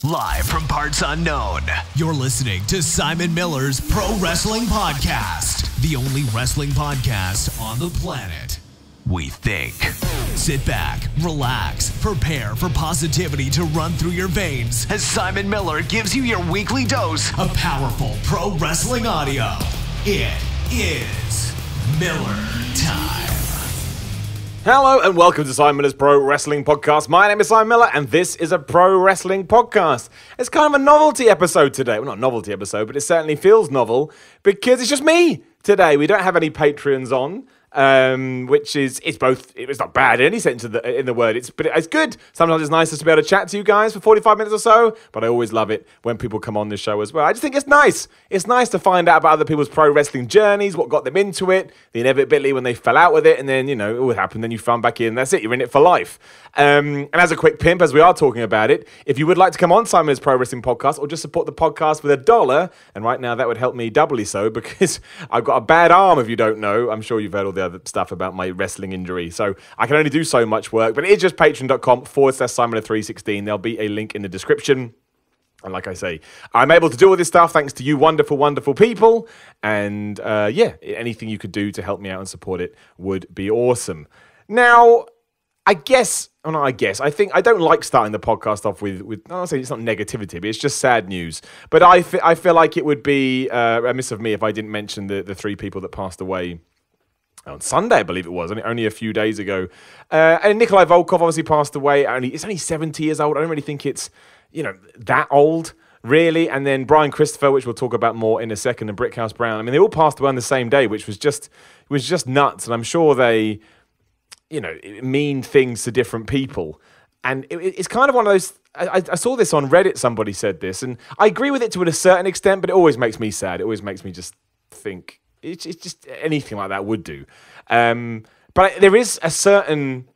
Live from parts unknown, you're listening to Simon Miller's Pro Wrestling Podcast, the only wrestling podcast on the planet, we think. Sit back, relax, prepare for positivity to run through your veins as Simon Miller gives you your weekly dose of powerful pro wrestling audio. It is Miller Time. Hello and welcome to Simon Miller's Pro Wrestling Podcast. My name is Simon Miller and this is a Pro Wrestling Podcast. It's kind of a novelty episode today. Well, not a novelty episode, but it certainly feels novel because it's just me today. We don't have any Patreons on. Which is, it's not bad in any sense in the word, but it's good. Sometimes it's nice just to be able to chat to you guys for 45 minutes or so, but I always love it when people come on the show as well. I just think it's nice. It's nice to find out about other people's pro wrestling journeys, what got them into it, the inevitability when they fell out with it, and then, you know, it would happen, then you found back in, that's it, you're in it for life. And as a quick pimp, as we are talking about it, if you would like to come on Simon's Pro Wrestling Podcast or just support the podcast with $1, and right now that would help me doubly so because I've got a bad arm, if you don't know. I'm sure you've heard all the other stuff about my wrestling injury, so I can only do so much work, but it is just patreon.com/Simon316. There'll be a link in the description. And like I say, I'm able to do all this stuff thanks to you wonderful, wonderful people. And yeah, anything you could do to help me out and support it would be awesome. Now, I think I don't like starting the podcast off with I don't say it's not negativity, but it's just sad news. But I feel like it would be remiss of me if I didn't mention the three people that passed away on Sunday, I believe it was, only a few days ago. And Nikolai Volkov obviously passed away. It's only 70 years old. I don't really think it's, that old, really. And then Brian Christopher, which we'll talk about more in a second, and Brickhouse Brown. I mean, they all passed away on the same day, which was just nuts. And I'm sure they, mean things to different people. And it's kind of one of those. I saw this on Reddit. Somebody said this, and I agree with it to a certain extent, but it always makes me sad. It always makes me just think. It's just anything like that would do. But there is a certain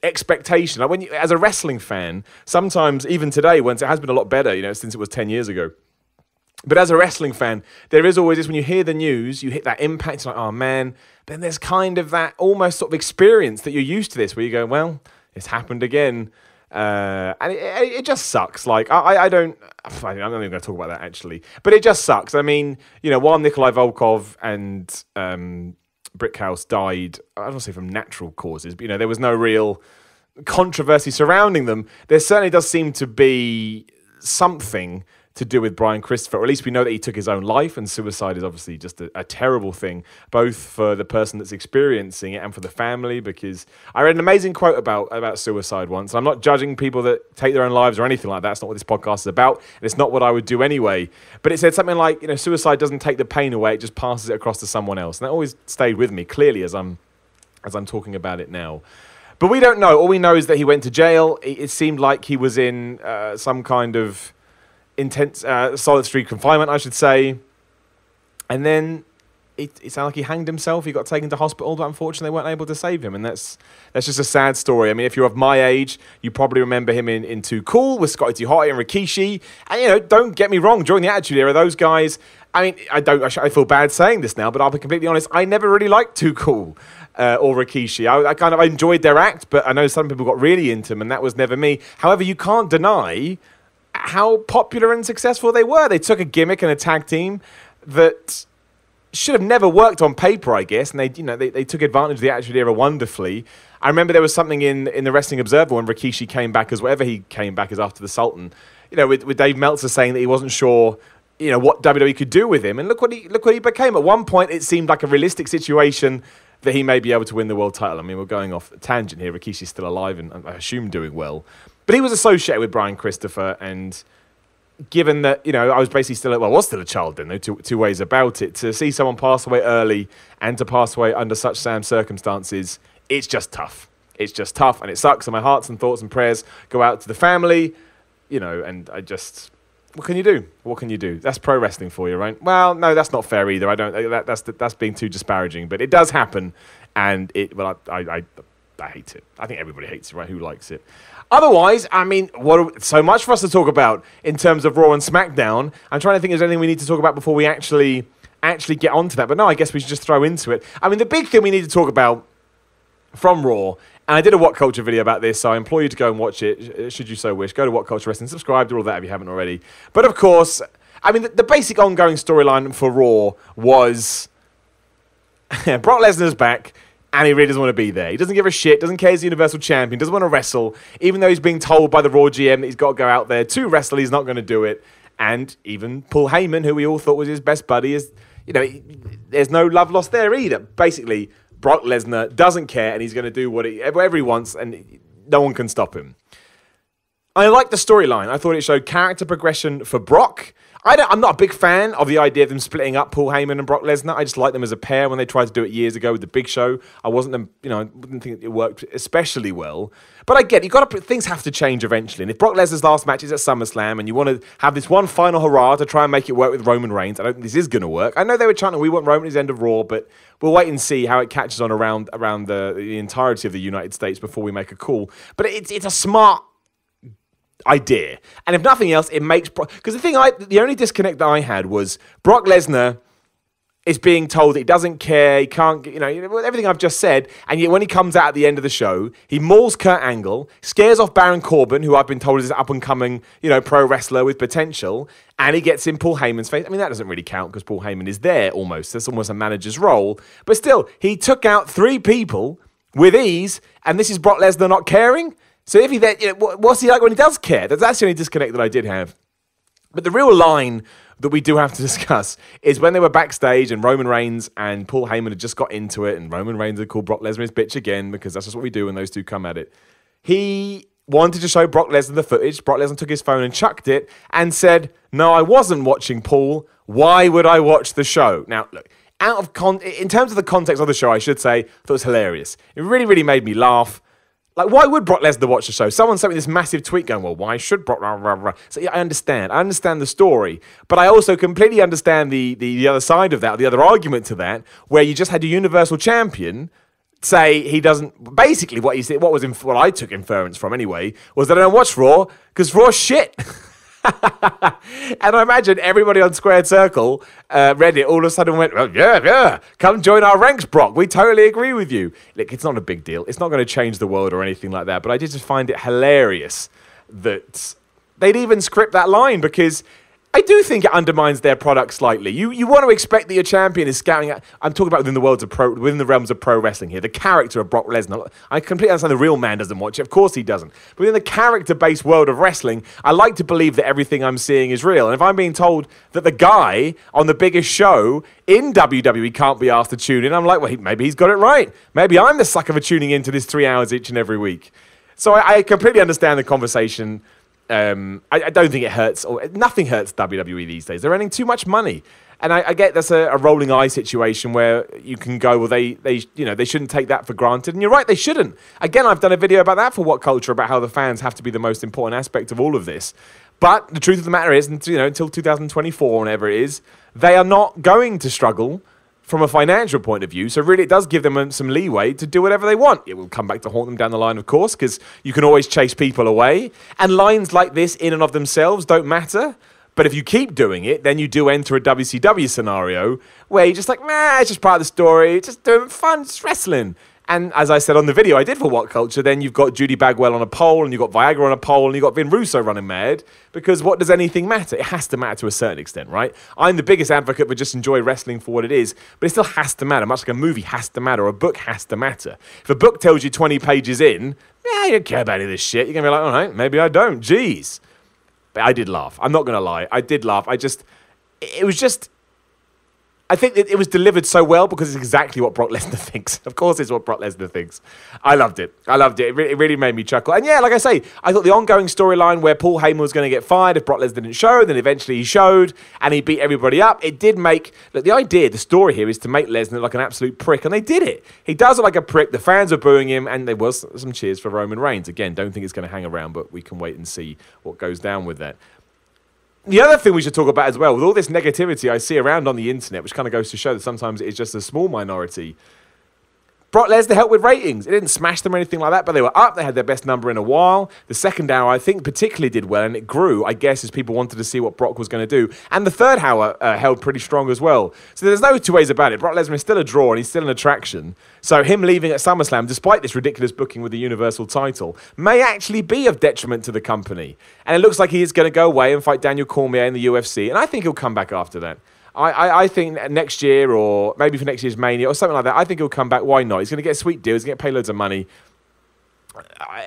expectation. Like when you, as a wrestling fan, sometimes, even today, once it has been a lot better, since it was 10 years ago. But as a wrestling fan, there is always this, when you hear the news, you hit that impact, it's like, oh man. Then there's kind of that almost sort of experience that you're used to this, where you go, well, it's happened again. And it just sucks. Like, I'm not even going to talk about that, actually. But it just sucks. I mean, while Nikolai Volkov and Brickhouse died, I don't want to say from natural causes, but, there was no real controversy surrounding them. There certainly does seem to be something to do with Brian Christopher, or at least we know that he took his own life, and suicide is obviously just a terrible thing, both for the person that's experiencing it and for the family, because I read an amazing quote about suicide once. I'm not judging people that take their own lives or anything like that. That's not what this podcast is about, and it's not what I would do anyway. But it said something like, suicide doesn't take the pain away, it just passes it across to someone else. And that always stayed with me, clearly, as I'm talking about it now. But we don't know. All we know is that he went to jail. It seemed like he was in some kind of intense solitary confinement, I should say, and then it sounded like he hanged himself. He got taken to hospital, but unfortunately they weren't able to save him, and that's just a sad story. I mean, if you're of my age, you probably remember him in Too Cool with Scotty 2 Hotty and Rikishi, and don't get me wrong, during the Attitude Era, those guys, I mean, I feel bad saying this now, but I'll be completely honest, I never really liked Too Cool or Rikishi. I enjoyed their act, but I know some people got really into them, and that was never me. However, you can't deny how popular and successful they were. They took a gimmick and a tag team that should have never worked on paper, I guess, and they took advantage of the Attitude Era wonderfully. I remember there was something in the Wrestling Observer when Rikishi came back as whatever he came back as after the Sultan, with Dave Meltzer saying that he wasn't sure, what WWE could do with him, and look what he became. At one point, it seemed like a realistic situation that he may be able to win the world title. I mean, we're going off a tangent here. Rikishi's still alive and I assume doing well. But he was associated with Brian Christopher, and given that, I was basically was still a child then, though, two ways about it, to see someone pass away early and to pass away under such sad circumstances, it's just tough. It's just tough, and it sucks, and my hearts and thoughts and prayers go out to the family, and I just... What can you do? What can you do? That's pro wrestling for you, right? Well, no, that's not fair either. That's being too disparaging, but it does happen, and I hate it. I think everybody hates it, right? Who likes it? Otherwise, I mean, so much for us to talk about in terms of Raw and SmackDown. I'm trying to think if there's anything we need to talk about before we actually get onto that. But no, I guess we should just throw into it. I mean, the big thing we need to talk about from Raw, And I did a What Culture video about this, so I implore you to go and watch it, should you so wish. Go to What Culture Wrestling, subscribe to all that if you haven't already. But of course, I mean, the basic ongoing storyline for Raw was Brock Lesnar's back, and he really doesn't want to be there. He doesn't give a shit, doesn't care he's the Universal Champion, doesn't want to wrestle, even though he's being told by the Raw GM that he's got to go out there to wrestle, he's not going to do it. And even Paul Heyman, who we all thought was his best buddy, is, there's no love lost there either. Basically, Brock Lesnar doesn't care, and he's going to do whatever he wants, and no one can stop him. I like the storyline. I thought it showed character progression for Brock. I'm not a big fan of the idea of them splitting up Paul Heyman and Brock Lesnar. I just like them as a pair when they tried to do it years ago with the Big Show. I didn't think it worked especially well. But I get it. Things have to change eventually. And if Brock Lesnar's last match is at SummerSlam and you want to have this one final hurrah to try and make it work with Roman Reigns, I don't think this is going to work. I know they were chanting, we want Roman at his end of Raw, but we'll wait and see how it catches on around the entirety of the United States before we make a call. But it's a smart idea, and if nothing else, it makes because the only disconnect that I had was Brock Lesnar is being told that he doesn't care, he can't, everything I've just said, and yet when he comes out at the end of the show, he mauls Kurt Angle, scares off Baron Corbin, who I've been told is an up-and-coming, pro wrestler with potential, and he gets in Paul Heyman's face. I mean, that doesn't really count because Paul Heyman is there almost. That's almost a manager's role, but still, he took out 3 people with ease, and this is Brock Lesnar not caring. So if he then, what's he like when he does care? That's the only disconnect that I did have. But the real line that we do have to discuss is when they were backstage and Roman Reigns and Paul Heyman had just got into it, and Roman Reigns had called Brock Lesnar his bitch again, because that's just what we do when those two come at it. He wanted to show Brock Lesnar the footage. Brock Lesnar took his phone and chucked it and said, "No, I wasn't watching, Paul. Why would I watch the show?" Now, look, in terms of the context of the show, I should say, I thought it was hilarious. It really, really made me laugh. Like, why would Brock Lesnar watch the show? Someone sent me this massive tweet going, well, why should Brock... Rah, rah, rah. So, yeah, I understand. I understand the story. But I also completely understand the other side of that, the other argument to that, where you just had a Universal Champion say he doesn't... Basically, what I took inference from anyway, was that I don't watch Raw, because Raw's shit. And I imagine everybody on Squared Circle read it, all of a sudden went, well, yeah, come join our ranks, Brock. We totally agree with you. Look, it's not a big deal. It's not going to change the world or anything like that. But I did just find it hilarious that they'd even script that line, because I do think it undermines their product slightly. You want to expect that your champion is scouting out. I'm talking about within the realms of pro wrestling here. The character of Brock Lesnar. I completely understand the real man doesn't watch it. Of course he doesn't. But within the character-based world of wrestling, I like to believe that everything I'm seeing is real. And if I'm being told that the guy on the biggest show in WWE can't be asked to tune in, I'm like, well, maybe he's got it right. Maybe I'm the sucker for tuning into this 3 hours each and every week. So I completely understand the conversation. I don't think it hurts, or nothing hurts WWE these days. They're earning too much money, and I get that's a rolling eye situation where you can go, well, they shouldn't take that for granted, and you're right, they shouldn't. Again, I've done a video about that for What Culture, about how the fans have to be the most important aspect of all of this. But the truth of the matter is, until 2024, whenever it is, they are not going to struggle from a financial point of view, so really it does give them some leeway to do whatever they want. It will come back to haunt them down the line, of course, because you can always chase people away, and lines like this in and of themselves don't matter. But if you keep doing it, then you do enter a WCW scenario where you're just like, nah, it's just part of the story, it's just doing fun, it's wrestling. And as I said on the video I did for What Culture, then you've got Judy Bagwell on a pole, and you've got Viagra on a pole, and you've got Vin Russo running mad, because what does anything matter? It has to matter to a certain extent, right? I'm the biggest advocate for just enjoy wrestling for what it is, but it still has to matter, much like a movie has to matter, or a book has to matter. If a book tells you 20 pages in, you don't care about any of this shit. You're going to be like, all right, maybe I don't. Jeez. But I did laugh. I'm not going to lie. I did laugh. I think it was delivered so well because it's exactly what Brock Lesnar thinks. Of course it's what Brock Lesnar thinks. I loved it. It really made me chuckle. And yeah, like I say, I thought the ongoing storyline where Paul Heyman was going to get fired if Brock Lesnar didn't show, then eventually he showed and he beat everybody up. It did make... Look, the story here is to make Lesnar look like an absolute prick, and they did it. He does look like a prick. The fans are booing him, and there was some cheers for Roman Reigns. Again, don't think it's going to hang around, but we can wait and see what goes down with that. The other thing we should talk about as well, with all this negativity I see around on the internet, which kind of goes to show that sometimes it is just a small minority, Brock Lesnar helped with ratings. It didn't smash them or anything like that, but they were up. They had their best number in a while. The second hour, I think, particularly did well, and it grew, I guess, as people wanted to see what Brock was going to do. And the third hour held pretty strong as well. So there's no two ways about it. Brock Lesnar is still a draw, and he's still an attraction. So him leaving at SummerSlam, despite this ridiculous booking with the Universal title, may actually be of detriment to the company. And it looks like he is going to go away and fight Daniel Cormier in the UFC, and I think he'll come back after that. I think next year, or maybe for next year's Mania or something like that, I think he'll come back. Why not? He's going to get a sweet deal. He's going to get paid loads of money.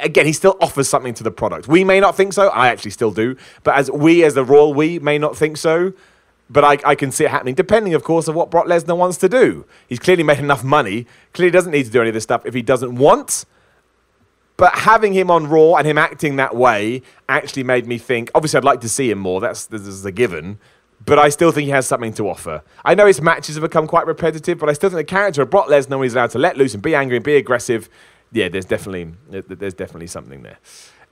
Again, he still offers something to the product. We may not think so. I actually still do. But as the Royal we may not think so. But I can see it happening, depending, of course, on what Brock Lesnar wants to do. He's clearly made enough money. Clearly doesn't need to do any of this stuff if he doesn't want. But having him on Raw and him acting that way actually made me think, obviously I'd like to see him more. This is a given. But I still think he has something to offer. I know his matches have become quite repetitive, but I still think the character of Brock Lesnar, when he's allowed to let loose and be angry and be aggressive, yeah, there's definitely something there.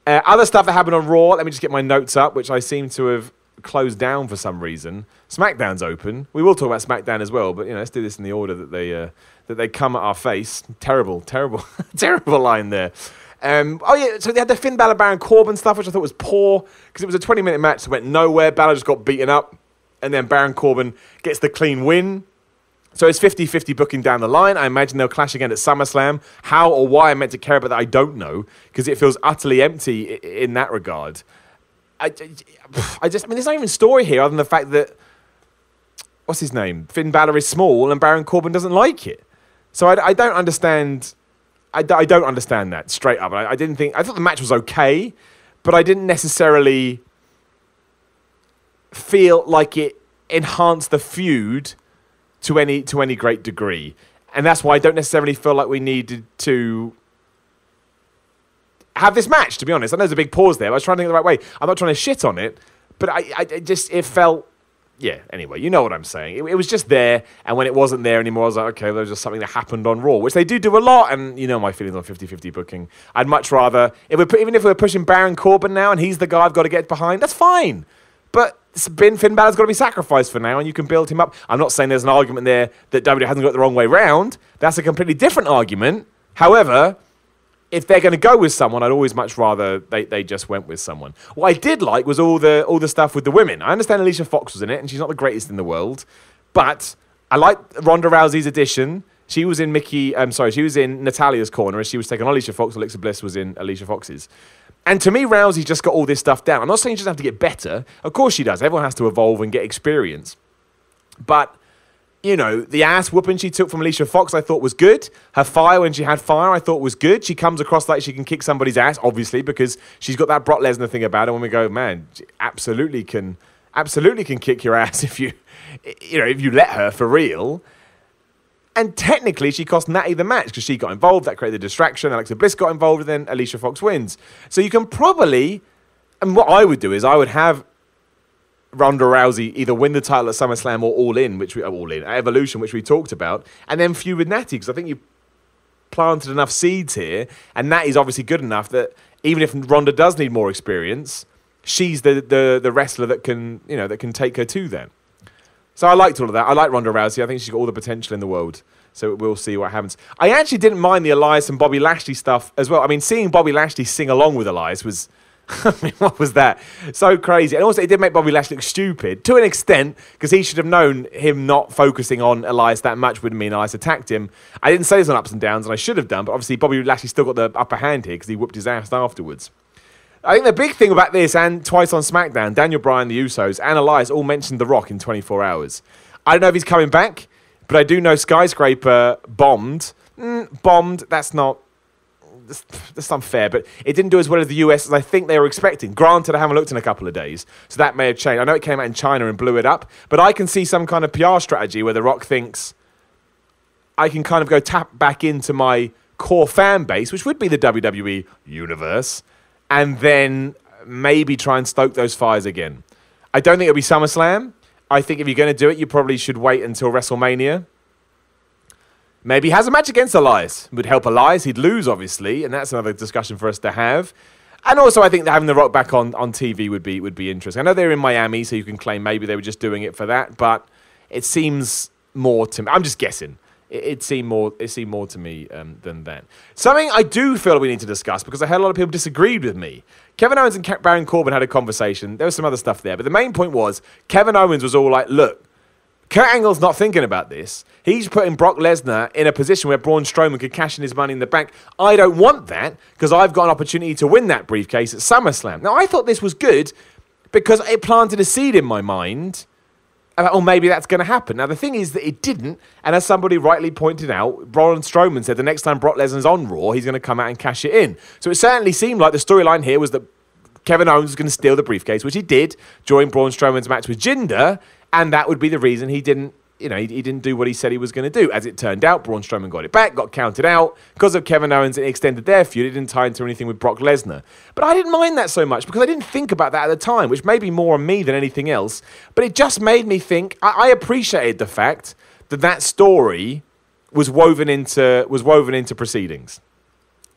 Other stuff that happened on Raw, let me just get my notes up, which I seem to have closed down for some reason. SmackDown's open. We will talk about SmackDown as well, but let's do this in the order that they come at our face. Terrible, terrible, terrible line there. So they had the Finn Balor Baron Corbin stuff, which I thought was poor, because it was a 20-minute match that went nowhere. Balor just got beaten up. And then Baron Corbin gets the clean win. So it's 50-50 booking down the line. I imagine they'll clash again at SummerSlam. How or why I'm meant to care about that, I don't know, because it feels utterly empty in that regard. I mean, there's not even story here other than the fact that, what's his name? Finn Balor is small and Baron Corbin doesn't like it. So I don't understand. I don't understand that straight up. I thought the match was okay, but I didn't necessarily feel like it enhanced the feud to any great degree. And that's why I don't necessarily feel like we needed to have this match, to be honest. I know there's a big pause there, but I was trying to think the right way. I'm not trying to shit on it, but it felt, yeah, anyway, you know what I'm saying. It was just there, and when it wasn't there anymore, I was like, okay, there was just something that happened on Raw, which they do a lot, and you know my feelings on 50-50 booking. I'd much rather, even if we're pushing Baron Corbin now, and he's the guy I've got to get behind, that's fine. But Finn Balor's got to be sacrificed for now, and you can build him up. I'm not saying there's an argument there that WWE hasn't got it the wrong way round. That's a completely different argument. However, if they're going to go with someone, I'd always much rather they just went with someone. What I did like was all the stuff with the women. I understand Alicia Fox was in it, and she's not the greatest in the world, but I like Ronda Rousey's addition. She was in she was in Natalia's corner as she was taking on Alicia Fox. Alexa Bliss was in Alicia Fox's. And to me, Rousey just got all this stuff down. I'm not saying she doesn't have to get better. Of course she does. Everyone has to evolve and get experience. But, the ass whooping she took from Alicia Fox I thought was good. Her fire when she had fire I thought was good. She comes across like she can kick somebody's ass, obviously, because she's got that Brock Lesnar thing about her. When we go, man, she absolutely can kick your ass if you let her for real. And technically, she cost Natty the match because she got involved. That created a distraction. Alexa Bliss got involved, and then Alicia Fox wins. So you can probably, and what I would do is I would have Ronda Rousey either win the title at SummerSlam or Evolution, which we talked about, and then feud with Natty, because I think you planted enough seeds here, and Natty's obviously good enough that even if Ronda does need more experience, she's the wrestler that can take her to that. So I liked all of that. I like Ronda Rousey. I think she's got all the potential in the world. So we'll see what happens. I actually didn't mind the Elias and Bobby Lashley stuff as well. I mean, seeing Bobby Lashley sing along with Elias was... I mean, what was that? So crazy. And also, it did make Bobby Lashley look stupid to an extent, because he should have known him not focusing on Elias that much would mean Elias attacked him. I didn't say this on ups and downs, and I should have done, but obviously Bobby Lashley still got the upper hand here because he whooped his ass afterwards. I think the big thing about this, and twice on SmackDown, Daniel Bryan, the Usos, and Elias all mentioned The Rock in 24 hours. I don't know if he's coming back, but I do know Skyscraper bombed. That's unfair, but it didn't do as well as the US as I think they were expecting. Granted, I haven't looked in a couple of days, so that may have changed. I know it came out in China and blew it up, but I can see some kind of PR strategy where The Rock thinks I can kind of go tap back into my core fan base, which would be the WWE universe, and then maybe try and stoke those fires again. I don't think it'll be SummerSlam. I think if you're going to do it, you probably should wait until WrestleMania. Maybe he has a match against Elias. It would help Elias. He'd lose, obviously, and that's another discussion for us to have. And also, I think that having The Rock back on TV would be interesting. I know they're in Miami, so you can claim maybe they were just doing it for that, but it seems more to me. I'm just guessing. it seemed more to me than that. Something I do feel we need to discuss, because I had a lot of people disagreed with me. Kevin Owens and Baron Corbin had a conversation. There was some other stuff there, but the main point was Kevin Owens was all like, look, Kurt Angle's not thinking about this. He's putting Brock Lesnar in a position where Braun Strowman could cash in his money in the bank. I don't want that, because I've got an opportunity to win that briefcase at SummerSlam. Now, I thought this was good because it planted a seed in my mind about, oh, maybe that's going to happen. Now, the thing is that it didn't, and as somebody rightly pointed out, Braun Strowman said the next time Brock Lesnar's on Raw, he's going to come out and cash it in. So it certainly seemed like the storyline here was that Kevin Owens was going to steal the briefcase, which he did during Braun Strowman's match with Jinder, and that would be the reason he didn't, he didn't do what he said he was going to do. As it turned out, Braun Strowman got it back, got counted out. Because of Kevin Owens, it extended their feud. It didn't tie into anything with Brock Lesnar. But I didn't mind that so much because I didn't think about that at the time, which may be more on me than anything else. But it just made me think, I appreciated the fact that that story was woven into proceedings.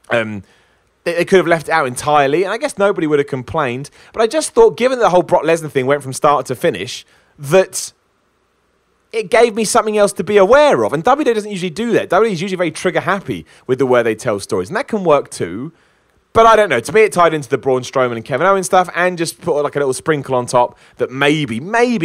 They could have left it out entirely, and I guess nobody would have complained. But I just thought, given the whole Brock Lesnar thing went from start to finish, that it gave me something else to be aware of. And WWE doesn't usually do that. WWE is usually very trigger happy with the way they tell stories. And that can work too. But I don't know. To me, it tied into the Braun Strowman and Kevin Owens stuff and just put like a little sprinkle on top that maybe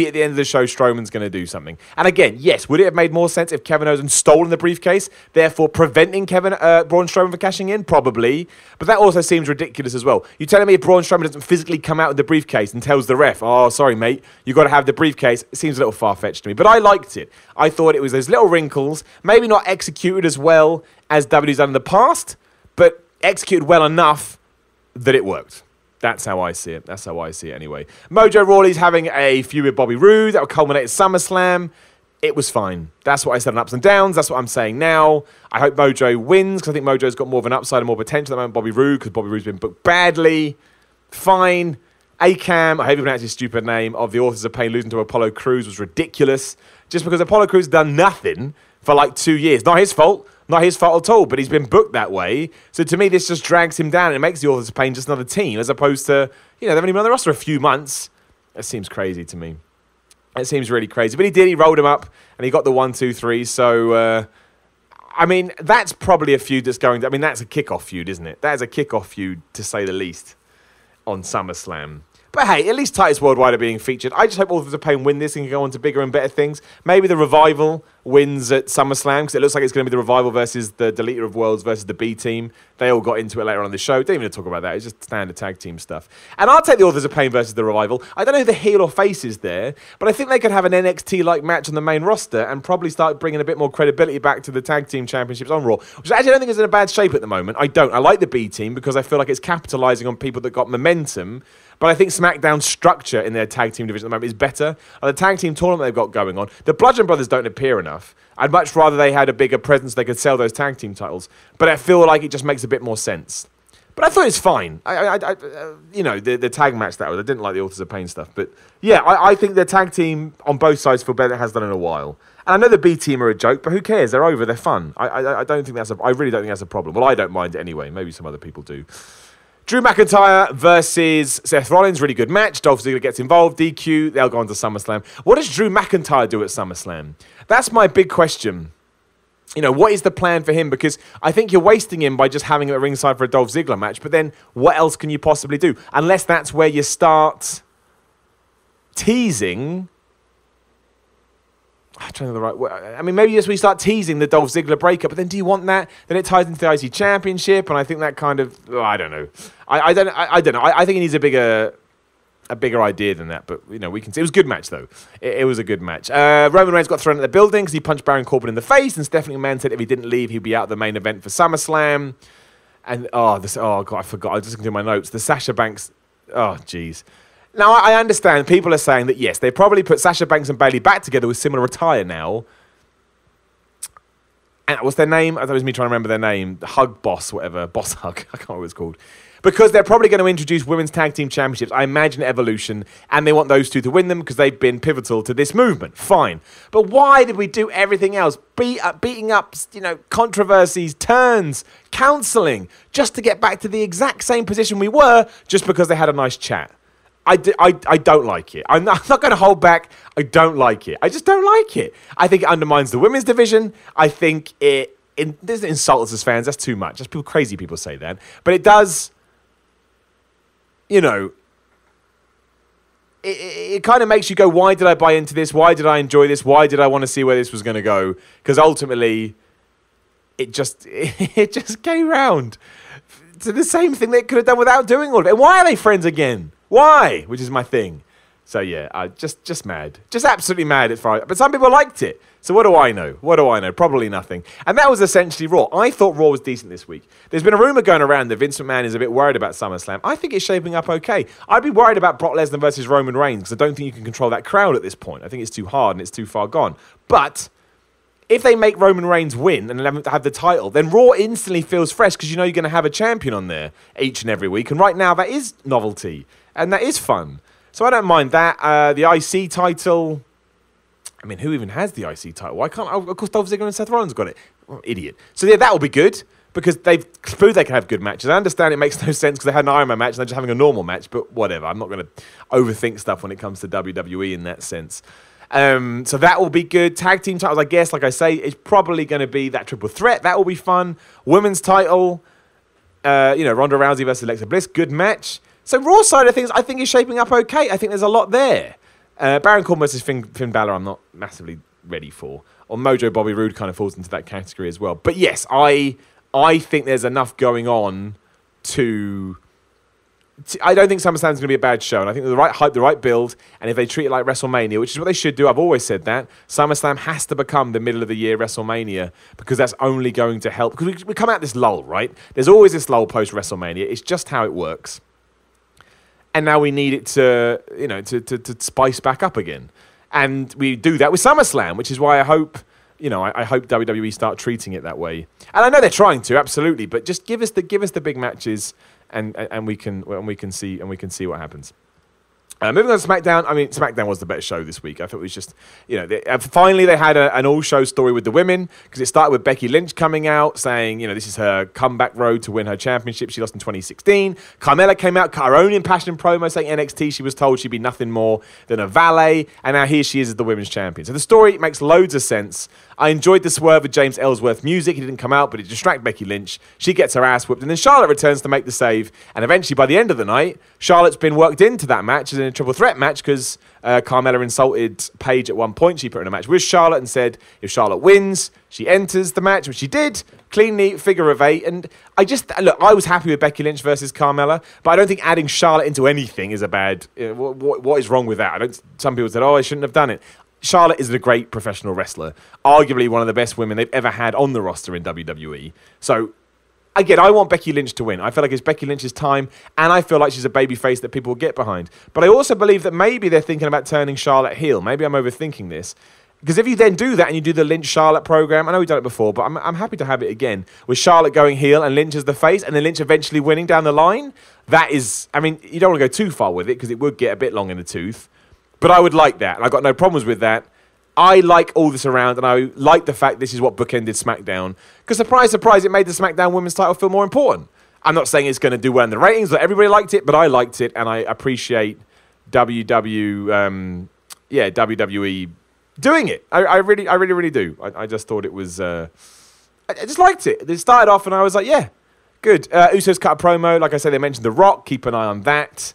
at the end of the show, Strowman's going to do something. And again, yes, would it have made more sense if Kevin Owens had stolen the briefcase, therefore preventing Braun Strowman from cashing in? Probably. But that also seems ridiculous as well. You're telling me if Braun Strowman doesn't physically come out with the briefcase and tells the ref, oh, sorry, mate, you got to have the briefcase, it seems a little far-fetched to me. But I liked it. I thought it was those little wrinkles, maybe not executed as well as WWE's done in the past, but executed well enough that it worked. That's how I see it. That's how I see it anyway. Mojo Rawley's having a feud with Bobby Roode. That will culminate at SummerSlam. It was fine. That's what I said on Ups and Downs. That's what I'm saying now. I hope Mojo wins because I think Mojo's got more of an upside and more potential than Bobby Roode because Bobby Roode's been booked badly. Fine. Akam, I hope you pronounce his stupid name, of the Authors of Pain losing to Apollo Crews was ridiculous. Just because Apollo Crews done nothing for like 2 years. Not his fault. Not his fault at all, but he's been booked that way. So to me, this just drags him down and it makes the Authors of Pain just another team as opposed to, they've only been on the roster a few months. It seems crazy to me. It seems really crazy. But he did. He rolled him up and he got the 1, 2, 3. So, that's probably a feud that's going to... that's a kickoff feud, isn't it? That is a kickoff feud, to say the least, on SummerSlam. But hey, at least Titus Worldwide are being featured. I just hope Authors of Pain win this and can go on to bigger and better things. Maybe the Revival wins at SummerSlam because it looks like it's going to be the Revival versus the Deleter of Worlds versus the B Team. They all got into it later on in the show. Don't even talk about that. It's just standard tag team stuff. And I'll take the Authors of Pain versus the Revival. I don't know who the heel or face is there, but I think they could have an NXT-like match on the main roster and probably start bringing a bit more credibility back to the tag team championships on Raw, which I actually don't think is in a bad shape at the moment. I don't. I like the B Team because I feel like it's capitalizing on people that got momentum. But I think SmackDown's structure in their tag team division at the moment is better. The tag team tournament they've got going on, the Bludgeon Brothers don't appear enough. I'd much rather they had a bigger presence, they could sell those tag team titles. But I feel like it just makes a bit more sense. But I thought it was fine. The tag match that was, I didn't like the Authors of Pain stuff. But yeah, I think the tag team on both sides feel better than it has done in a while. And I know the B Team are a joke, but who cares? They're over, they're fun. I really don't think that's a problem. Well, I don't mind it anyway. Maybe some other people do. Drew McIntyre versus Seth Rollins, really good match. Dolph Ziggler gets involved, DQ, they'll go on to SummerSlam. What does Drew McIntyre do at SummerSlam? That's my big question. What is the plan for him? Because I think you're wasting him by just having him at ringside for a Dolph Ziggler match, but then what else can you possibly do? Unless that's where you start teasing... I'm trying to think of the right word. Maybe yes, we start teasing the Dolph Ziggler breakup, but then do you want that? Then it ties into the IC Championship, and I think that kind of... I don't know. I don't know. I think he needs a bigger idea than that, but, we can see. It was a good match, though. It was a good match. Roman Reigns got thrown at the building because he punched Baron Corbin in the face, and Stephanie McMahon said if he didn't leave, he'd be out of the main event for SummerSlam. And, God, I forgot. I was just looking through my notes. The Sasha Banks... Oh, jeez. Now, I understand people are saying that, yes, they probably put Sasha Banks and Bayley back together with similar attire now. And what's their name? I thought it was me trying to remember their name. Hug Boss, whatever. Boss Hug. I can't remember what it's called. Because they're probably going to introduce Women's Tag Team Championships, I imagine Evolution, and they want those two to win them because they've been pivotal to this movement. Fine. But why did we do everything else? Beating up, controversies, turns, counselling, just to get back to the exact same position we were just because they had a nice chat? I don't like it. I'm not going to hold back. I don't like it. I just don't like it. I think it undermines the women's division. I think it doesn't insult us as fans. That's too much. That's crazy people say that. But it does, you know, it kind of makes you go, why did I buy into this? Why did I enjoy this? Why did I want to see where this was going to go? Because ultimately, it just came round to the same thing they could have done without doing all of it. And why are they friends again? Why? Which is my thing. So yeah, just mad. Just absolutely mad at Friday. But some people liked it. So what do I know? What do I know? Probably nothing. And that was essentially Raw. I thought Raw was decent this week. There's been a rumor going around that Vince McMahon is a bit worried about SummerSlam. I think it's shaping up okay. I'd be worried about Brock Lesnar versus Roman Reigns because I don't think you can control that crowd at this point. I think it's too hard and it's too far gone. But if they make Roman Reigns win and have the title, then Raw instantly feels fresh because you know you're going to have a champion on there each and every week. And right now that is novelty and that is fun. So I don't mind that. The IC title, I mean, who even has the IC title? Why can't, of course, Dolph Ziggler and Seth Rollins got it. Oh, idiot. So yeah, that'll be good because they've proved they can have good matches. I understand it makes no sense because they had an Iron Man match and they're just having a normal match, but whatever. I'm not going to overthink stuff when it comes to WWE in that sense. So that will be good. Tag team titles, I guess, like I say, is probably going to be that triple threat. That will be fun. Women's title, Ronda Rousey versus Alexa Bliss, good match. So Raw side of things, I think is shaping up okay. I think there's a lot there. Baron Corbin versus Finn Balor, I'm not massively ready for. Or Mojo Bobby Roode kind of falls into that category as well. But yes, I think there's enough going on to I don't think SummerSlam's going to be a bad show. And I think the right hype, the right build, and if they treat it like WrestleMania, which is what they should do, I've always said that, SummerSlam has to become the middle of the year WrestleMania because that's only going to help. Because we come out this lull, right? There's always this lull post-WrestleMania. It's just how it works. And now we need it to, to spice back up again. And we do that with SummerSlam, which is why I hope, I hope WWE start treating it that way. And I know they're trying to, absolutely, but just give us the big matches, and we can see what happens. Moving on to SmackDown. I mean, SmackDown was the better show this week. I thought it was just, finally they had an all-show story with the women because it started with Becky Lynch coming out saying, this is her comeback road to win her championship. She lost in 2016. Carmella came out, cut her own impassioned promo saying NXT, she was told she'd be nothing more than a valet, and now here she is as the women's champion. So the story makes loads of sense. I enjoyed the swerve with James Ellsworth music. He didn't come out, but it distracted Becky Lynch. She gets her ass whipped, and then Charlotte returns to make the save. And eventually, by the end of the night, Charlotte's been worked into that match as in a triple threat match because Carmella insulted Paige at one point. She put her in a match with Charlotte and said if Charlotte wins, she enters the match, which she did. Cleanly, figure of 8. And I was happy with Becky Lynch versus Carmella, but I don't think adding Charlotte into anything is a bad... what is wrong with that? Some people said, I shouldn't have done it. Charlotte is a great professional wrestler, arguably one of the best women they've ever had on the roster in WWE. So, again, I want Becky Lynch to win. I feel like it's Becky Lynch's time, and I feel like she's a babyface that people will get behind. But I also believe that maybe they're thinking about turning Charlotte heel. Maybe I'm overthinking this. Because if you then do that and you do the Lynch-Charlotte program, I know we've done it before, but I'm happy to have it again, with Charlotte going heel and Lynch as the face, and then Lynch eventually winning down the line. That is, you don't want to go too far with it, because it would get a bit long in the tooth. But I would like that, and I've got no problems with that. I like all this around, and I like the fact this is what bookended SmackDown. Because surprise, surprise, it made the SmackDown Women's title feel more important. I'm not saying it's going to do well in the ratings, but everybody liked it, but I liked it, and I appreciate WWE doing it. I really do. I just thought it was... I just liked it. It started off, and I was like, yeah, good. Usos cut a promo. Like I said, they mentioned The Rock. Keep an eye on that.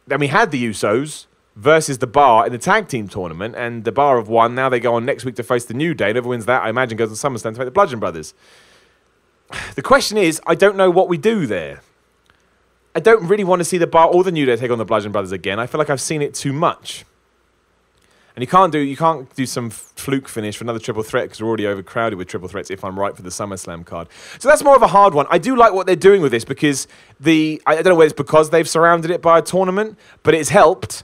Then we had the Usos versus The Bar in the tag team tournament, and The Bar have won. Now they go on next week to face the New Day. Whoever wins that, I imagine, goes on SummerSlam to fight the Bludgeon Brothers. The question is, I don't know what we do there. I don't really want to see The Bar or the New Day take on the Bludgeon Brothers again. I feel like I've seen it too much. And you can't do some fluke finish for another triple threat because we're already overcrowded with triple threats if I'm right for the SummerSlam card. So that's more of a hard one. I do like what they're doing with this because I don't know whether it's because they've surrounded it by a tournament, but it's helped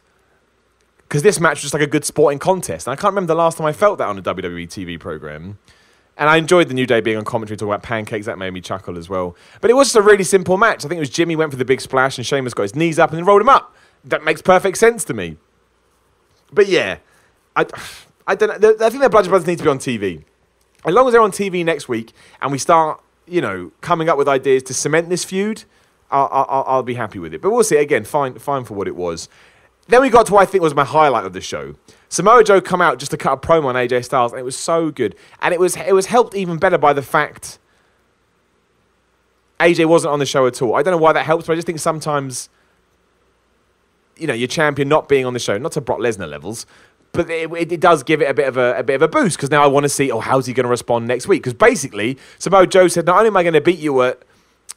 because this match was just like a good sporting contest. And I can't remember the last time I felt that on a WWE TV program. And I enjoyed the New Day being on commentary talking about pancakes. That made me chuckle as well. But it was just a really simple match. I think it was Jimmy went for the big splash and Sheamus got his knees up and then rolled him up. That makes perfect sense to me. But yeah, I don't know. I think the Bludgeon Brothers need to be on TV. As long as they're on TV next week and we start, coming up with ideas to cement this feud, I'll be happy with it. But we'll see. Again, fine for what it was. Then we got to what I think was my highlight of the show. Samoa Joe come out just to cut a promo on AJ Styles, and it was so good. And it was helped even better by the fact AJ wasn't on the show at all. I don't know why that helps, but I just think sometimes, your champion not being on the show, not to Brock Lesnar levels, but it does give it a bit of a boost, because now I want to see, how's he going to respond next week? Because basically, Samoa Joe said, not only am I going to beat you at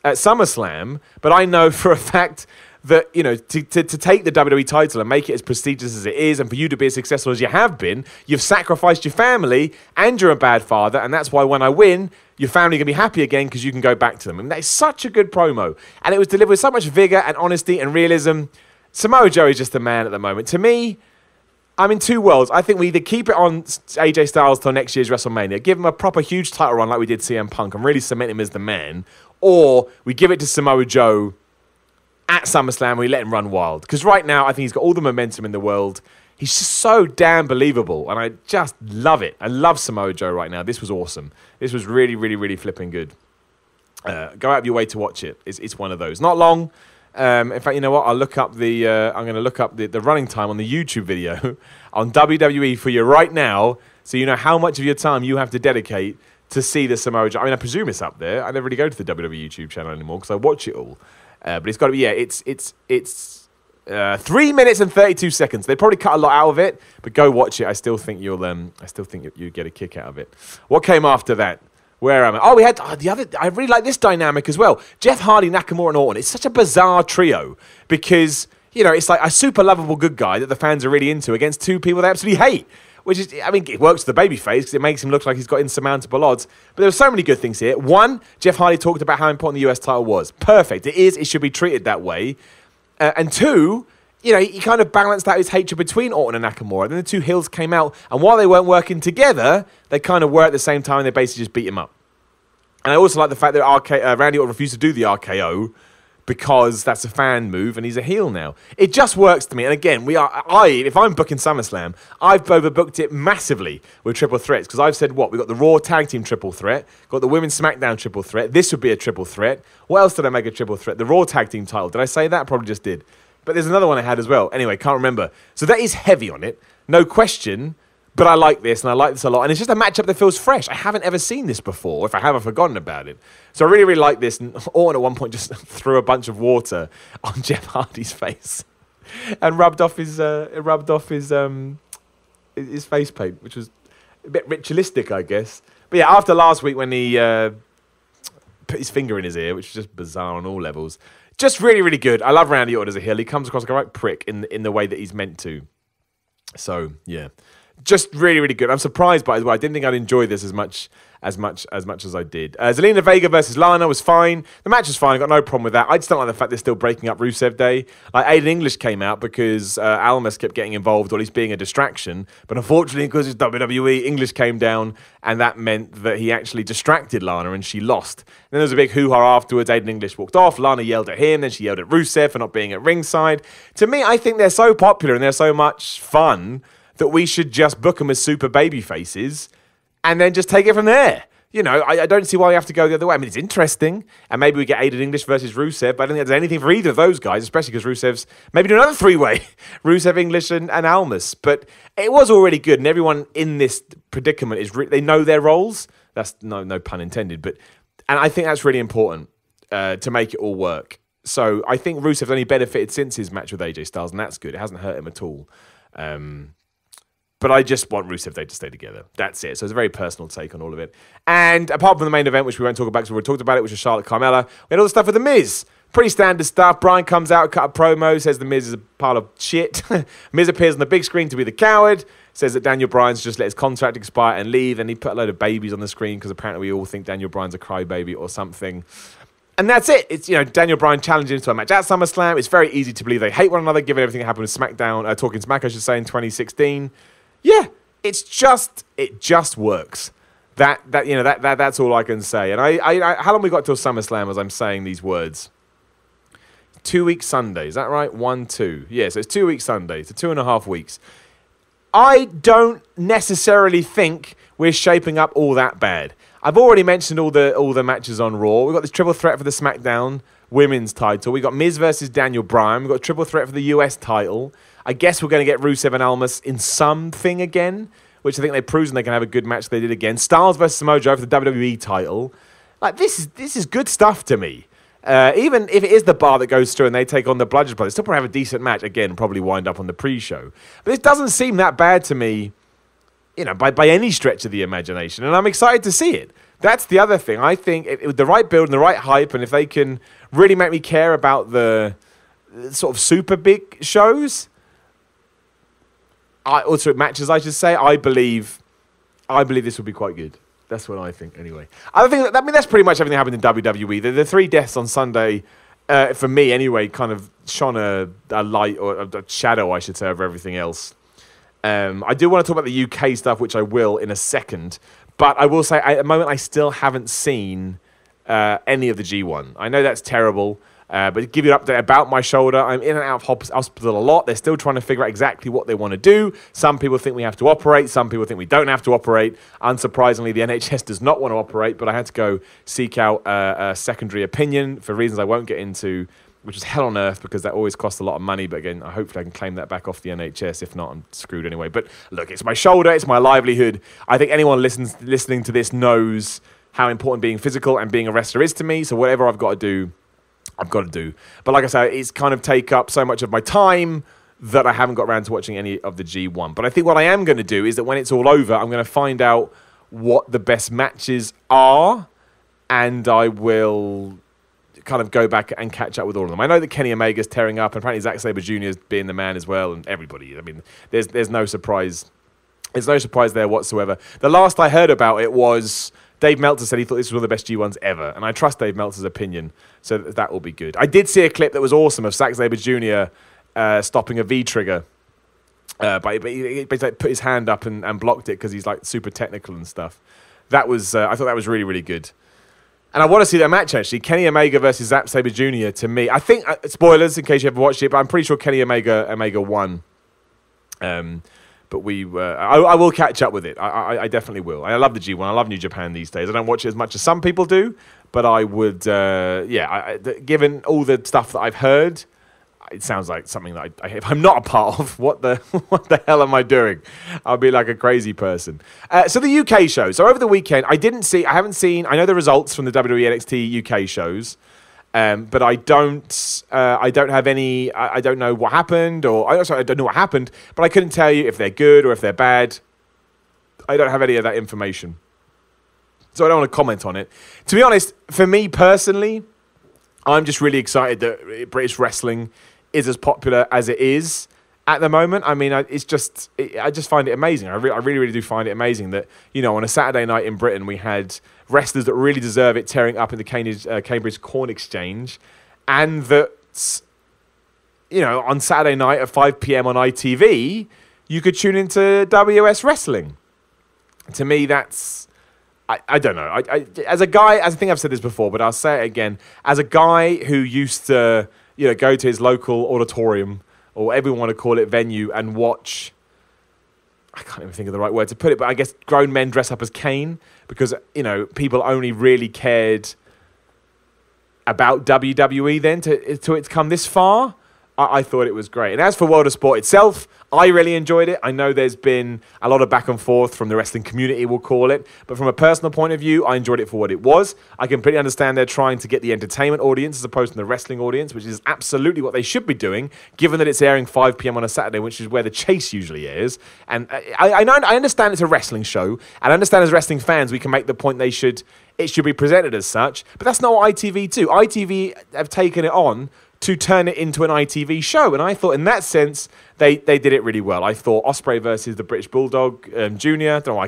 SummerSlam, but I know for a fact that, to take the WWE title and make it as prestigious as it is, and for you to be as successful as you have been, you've sacrificed your family, and you're a bad father, and that's why when I win, your family can be happy again because you can go back to them. And that is such a good promo. And it was delivered with so much vigor and honesty and realism. Samoa Joe is just a man at the moment. To me, I'm in two worlds. I think we either keep it on AJ Styles till next year's WrestleMania, give him a proper huge title run like we did CM Punk and really cement him as the man, or we give it to Samoa Joe at SummerSlam and we let him run wild. Because right now, I think he's got all the momentum in the world. He's just so damn believable, and I just love it. I love Samoa Joe right now. This was awesome. This was really, really, really flipping good. Go out of your way to watch it. It's one of those. Not long. In fact, you know what? I'll look up the. I'm going to look up the running time on the YouTube video on WWE for you right now, so you know how much of your time you have to dedicate to see the Samoa Joe. I mean, I presume it's up there. I never really go to the WWE YouTube channel anymore because I watch it all. But it's got to be. Yeah, it's 3 minutes and 32 seconds. They probably cut a lot out of it, but go watch it. I still think you'll get a kick out of it. What came after that? Where am I? Oh, we had the other. I really like this dynamic as well. Jeff Hardy, Nakamura, and Orton. It's such a bizarre trio because it's like a super lovable good guy that the fans are really into against two people they absolutely hate. Which is, I mean, it works for the babyface because it makes him look like he's got insurmountable odds. But there were so many good things here. One, Jeff Hardy talked about how important the US title was. Perfect. It is. It should be treated that way. And two, he kind of balanced out his hatred between Orton and Nakamura. Then the two heels came out, and while they weren't working together, they kind of were at the same time, and they basically just beat him up. And I also like the fact that Randy Orton refused to do the RKO because that's a fan move, and he's a heel now. It just works to me. And again, if I'm booking SummerSlam, I've overbooked it massively with triple threats because I've said, we've got the Raw Tag Team triple threat, got the Women's SmackDown triple threat. This would be a triple threat. What else did I make a triple threat? The Raw Tag Team title. Did I say that? I probably just did. But there's another one I had as well. Anyway, can't remember. So that is heavy on it. No question. But I like this, and I like this a lot. And it's just a matchup that feels fresh. I haven't ever seen this before. If I have, I've forgotten about it. So I really, really like this. And Orton at one point just threw a bunch of water on Jeff Hardy's face and rubbed off his face paint, which was a bit ritualistic, I guess. But yeah, after last week when he put his finger in his ear, which was just bizarre on all levels, just really, really good. I love Randy Orton as a heel. He comes across like a right prick in the way that he's meant to. So yeah. Just really, really good. I'm surprised by it as well. I didn't think I'd enjoy this as much as I did. Selena Vega versus Lana was fine. The match was fine. I got no problem with that. I just don't like the fact they're still breaking up Rusev Day. Like Aiden English came out because Almas kept getting involved, or at least being a distraction. But unfortunately, because it's WWE, English came down, and that meant that he actually distracted Lana, and she lost. Then there was a big hoo-ha afterwards. Aiden English walked off. Lana yelled at him. Then she yelled at Rusev for not being at ringside. To me, I think they're so popular and they're so much fun that we should just book them as super baby faces and then just take it from there. I don't see why we have to go the other way. I mean, it's interesting, and maybe we get Aiden English versus Rusev, but I don't think there's anything for either of those guys, especially because Rusev's maybe do another three-way, Rusev, English, and Almas. But it was already good, and everyone in this predicament they know their roles. That's no pun intended, and I think that's really important to make it all work. So I think Rusev's only benefited since his match with AJ Styles, and that's good. It hasn't hurt him at all. But I just want Rusev Day to stay together. That's it. So it's a very personal take on all of it. And apart from the main event, which we won't talk about because we talked about it, which is Charlotte Carmella, we had all the stuff with The Miz. Pretty standard stuff. Brian comes out, cut a promo, says The Miz is a pile of shit. Miz appears on the big screen to be the coward, says that Daniel Bryan's just let his contract expire and leave, and he put a load of babies on the screen because apparently we all think Daniel Bryan's a crybaby or something. And that's it. It's, Daniel Bryan challenging him to a match at SummerSlam. It's very easy to believe they hate one another, given everything that happened with SmackDown, Talking Smack, I should say, in 2016. Yeah, it just works. That's all I can say. And I how long we got till SummerSlam as I'm saying these words? 2 weeks Sunday, is that right? 1, 2. Yeah, so it's 2 weeks Sunday, so 2.5 weeks. I don't necessarily think we're shaping up all that bad. I've already mentioned all the matches on Raw. We've got this triple threat for the SmackDown women's title. We got Miz versus Daniel Bryan. We got a triple threat for the US title. I guess we're going to get Rusev and Almas in something again, which I think they've proven they can have a good match. They did again. Styles versus Samoa Joe for the WWE title. Like this is good stuff to me. Even if it is the bar that goes through and they take on the Bludgeon Brothers, still probably have a decent match. Again, probably wind up on the pre-show. But this doesn't seem that bad to me, by any stretch of the imagination. And I'm excited to see it. That's the other thing. I think with the right build and the right hype, and if they can really make me care about the sort of super big shows, matches, I should say, I believe this would be quite good. That's what I think, anyway. I think that's pretty much everything that happened in WWE. The three deaths on Sunday, for me anyway, kind of shone a light, or a shadow, I should say, over everything else. I do want to talk about the UK stuff, which I will in a second. But I will say, at the moment, I still haven't seen any of the G1. I know that's terrible. But to give you an update about my shoulder, I'm in and out of hospital a lot. They're still trying to figure out exactly what they want to do. Some people think we have to operate. Some people think we don't have to operate. Unsurprisingly, the NHS does not want to operate, but I had to go seek out a secondary opinion for reasons I won't get into, which is hell on earth because that always costs a lot of money. But again, hopefully I can claim that back off the NHS. If not, I'm screwed anyway. But look, it's my shoulder. It's my livelihood. I think anyone listening to this knows how important being physical and being a wrestler is to me. So whatever I've got to do, I've got to do. But like I said, it's kind of take up so much of my time that I haven't got around to watching any of the G1. But I think what I am going to do is that when it's all over, I'm going to find out what the best matches are, and I will kind of go back and catch up with all of them. I know that Kenny Omega's tearing up, and apparently Zack Sabre Jr. is being the man as well, and everybody. I mean, there's no surprise. There's no surprise there whatsoever. The last I heard about it was Dave Meltzer said he thought this was one of the best G1s ever, and I trust Dave Meltzer's opinion, so that will be good. I did see a clip that was awesome of Zack Sabre Jr. Stopping a V-trigger, but he basically put his hand up and blocked it because he's like super technical and stuff. That was I thought that was really, really good. And I want to see that match, actually. Kenny Omega versus Zack Sabre Jr. to me. I think, spoilers in case you ever watched it, but I'm pretty sure Kenny Omega won. But I will catch up with it. I definitely will. I love the G1. I love New Japan these days. I don't watch it as much as some people do, but I would, given all the stuff that I've heard, it sounds like something that if I'm not a part of, what the hell am I doing? I'll be like a crazy person. So the UK show. So over the weekend, I haven't seen, I know the results from the WWE NXT UK shows, but I don't have any, I don't know what happened, I don't know what happened, but I couldn't tell you if they're good or if they're bad. I don't have any of that information. So I don't want to comment on it. To be honest, for me personally, I'm just really excited that British wrestling is as popular as it is at the moment. I mean, I just find it amazing. I really, really do find it amazing that, on a Saturday night in Britain, we had wrestlers that really deserve it tearing up in the Cambridge Corn Exchange, and that, on Saturday night at 5 p.m. on ITV, you could tune into WS Wrestling. To me, that's, I don't know. As a guy, as I think I've said this before, but I'll say it again, as a guy who used to, go to his local auditorium, or whatever you want to call it, venue, and watch, I can't even think of the right word to put it, but I guess grown men dress up as Kane, because, people only really cared about WWE then to it's come this far. I thought it was great. And as for World of Sport itself, I really enjoyed it. I know there's been a lot of back and forth from the wrestling community, we'll call it. But from a personal point of view, I enjoyed it for what it was. I completely understand they're trying to get the entertainment audience as opposed to the wrestling audience, which is absolutely what they should be doing, given that it's airing 5 p.m. on a Saturday, which is where the chase usually airs. And I understand it's a wrestling show, and I understand as wrestling fans we can make the point it should be presented as such, but that's not what ITV do. ITV have taken it on to turn it into an ITV show. And I thought in that sense, they did it really well. I thought Ospreay versus the British Bulldog Jr., I don't know why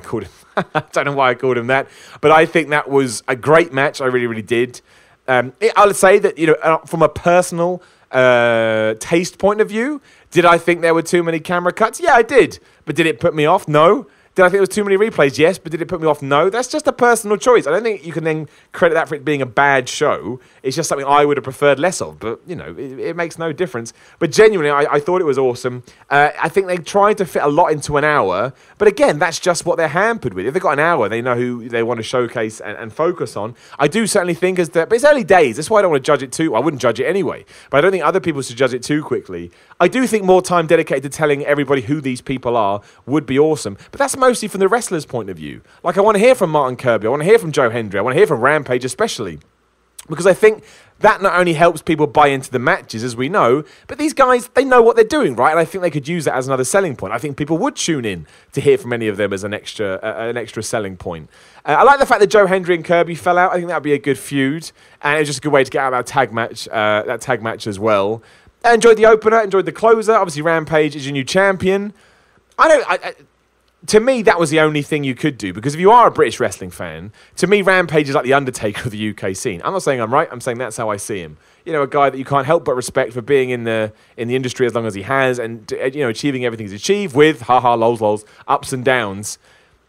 I called him that, but I think that was a great match. I really, really did. I would say that, from a personal taste point of view, did I think there were too many camera cuts? Yeah, I did. But did it put me off? No. Did I think there was too many replays? Yes. But did it put me off? No. That's just a personal choice. I don't think you can then credit that for it being a bad show. It's just something I would have preferred less of. But, you know, it makes no difference. But genuinely, I thought it was awesome. I think they tried to fit a lot into an hour. But again, that's just what they're hampered with. If they've got an hour, they know who they want to showcase and focus on. I do certainly think but it's early days. That's why I don't want to judge it too. I wouldn't judge it anyway. But I don't think other people should judge it too quickly. I do think more time dedicated to telling everybody who these people are would be awesome. But that's mostly from the wrestler's point of view. Like, I want to hear from Martin Kirby. I want to hear from Joe Hendry. I want to hear from Rampage especially. Because I think that not only helps people buy into the matches, as we know, but these guys, they know what they're doing, right? And I think they could use that as another selling point. I think people would tune in to hear from any of them as an extra selling point. I like the fact that Joe Hendry and Kirby fell out. I think that would be a good feud. And it was just a good way to get out of that tag match as well. I enjoyed the opener, enjoyed the closer. Obviously, Rampage is your new champion. To me, that was the only thing you could do, because if you are a British wrestling fan, to me, Rampage is like the Undertaker of the UK scene. I'm not saying I'm right. I'm saying that's how I see him. You know, a guy that you can't help but respect for being in the industry as long as he has, and you know, achieving everything he's achieved with lols, ups and downs.